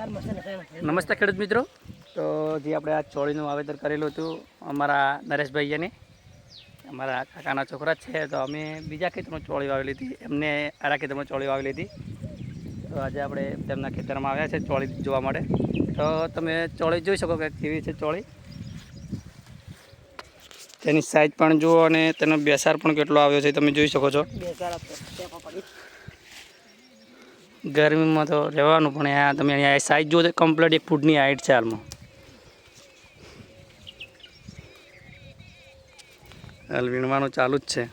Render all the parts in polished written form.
નમસ્તે ખેડૂત મિત્રો. તો જે આપણે આ ચોળીનું વાવેતર કરેલું હતું અમારા નરેશભાઈને, અમારા કાકાના છોકરા જ છે. તો અમે બીજા ખેતરમાં ચોળી વાવેલી હતી, એમને આડા ખેતરમાં ચોળી વાવેલી હતી. તો આજે આપણે તેમના ખેતરમાં આવ્યા છે ચોળી જોવા માટે. તો તમે ચોળી જોઈ શકો કે કેવી છે ચોળી, તેની સાઈઝ પણ જુઓ અને તેનો બેસાર પણ કેટલો આવ્યો છે તમે જોઈ શકો છો. ગરમીમાં તો રહેવાનું, પણ અહીંયા તમે અહીંયા સાઈઝ જુઓ તો કમ્પ્લીટ 1 ફૂટની હાઈટ છે હાલમાં. હાલ વીણવાનું ચાલુ જ છે.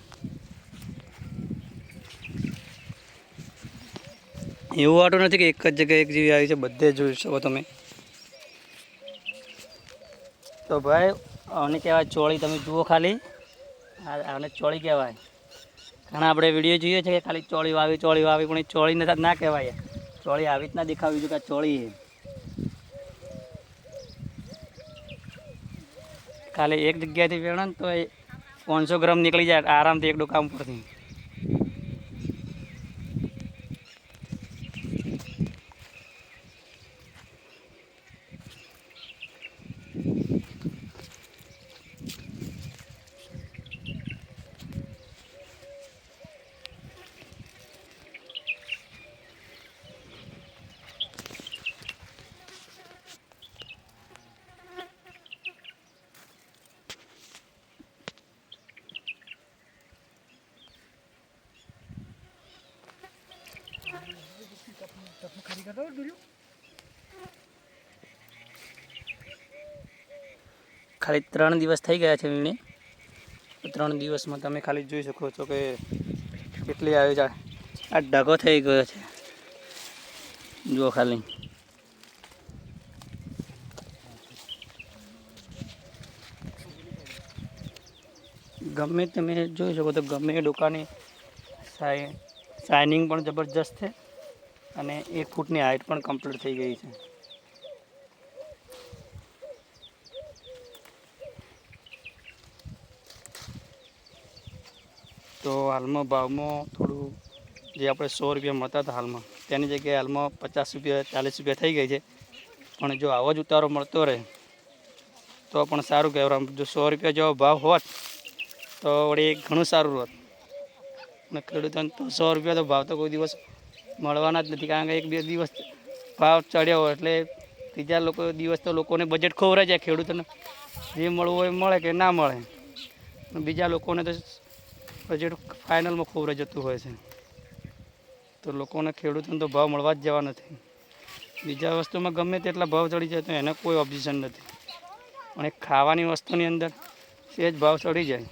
એવું વાટું નથી કે એક જ જગ્યાએ એક જેવી આવી છે, બધે જોઈ શકો તમે. તો ભાઈ આને કહેવાય ચોળી, તમે જુઓ ખાલી આને ચોળી કહેવાય. ઘણા આપણે વિડીયો જોઈએ છે કે ખાલી ચોળી વાવી પણ એ ચોળી ના કહેવાય. ચોળી આવી જ ના દેખાવી જોઈએ કે આ ચોળી છે. ખાલી એક જગ્યાએથી વેણો ને તો એ 500 ગ્રામ નીકળી જાય આરામથી એક ડોકા ઉપરથી. ખાલી 3 દિવસ થઈ ગયા છે વીણે. 3 દિવસમાં તમે ખાલી જોઈ શકો છો કે કેટલી આવી જાય. આ ઢગો થઈ ગયો છે, જુઓ ખાલી. ગમે તમે જોઈ શકો તો ગમે એ ડોકાની શાઇનિંગ પણ જબરજસ્ત છે અને 1 ફૂટની હાઈટ પણ કમ્પ્લીટ થઈ ગઈ છે. તો હાલમાં ભાવમાં થોડું જે આપણે 100 રૂપિયામાં હતા હાલમાં, તેની જગ્યાએ હાલમાં 50 રૂપિયા 40 રૂપિયા થઈ ગઈ છે. પણ જો આવો જ ઉતારો મળતો રહે તો પણ સારું કહેવાય. જો 100 રૂપિયા જેવો ભાવ હોત તો વળી ઘણું સારું હોત. અને ખેડૂતોને તો 100 રૂપિયા તો ભાવ તો કોઈ દિવસ મળવાના જ નથી, કારણ કે 1-2 દિવસ ભાવ ચડ્યો હોય એટલે ત્રીજા દિવસ તો લોકોને બજેટ ખોવરાઈ જાય. ખેડૂતોને જે મળવું હોય મળે કે ના મળે, બીજા લોકોને તો બજેટ ફાઇનલમાં ખોવરાઈ જતું હોય છે. તો લોકોને ખેડૂતોને તો ભાવ મળવા જ જવા નથી. બીજા વસ્તુમાં ગમે તેટલા ભાવ ચડી જાય તો એને કોઈ ઓબ્જેક્શન નથી, પણ એક ખાવાની વસ્તુની અંદર તે જ ભાવ ચડી જાય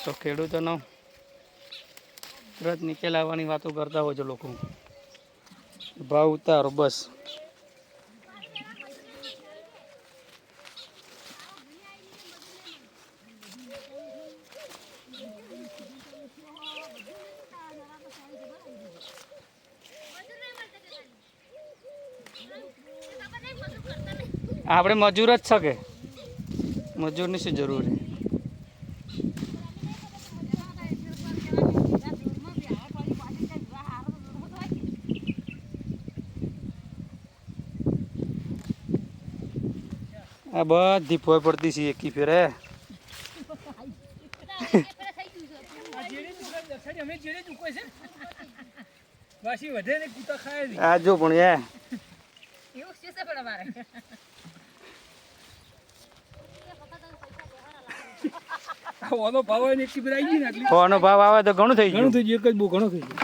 તો ખેડૂતોનો તરત નીચે લાવવાની વાતો કરતા હોય છે લોકો. ભાવ ઉતારો બસ. આપણે મજૂર જ છે કે મજૂરની શું જરૂર છે? આ બધી ફોય પડતી છે એકી ફેરે. આ જો પણ ઓનો ભાવ આવે તો ઘણું થઈ ગયું. એક જ બહુ ઘણું થઈ ગયું.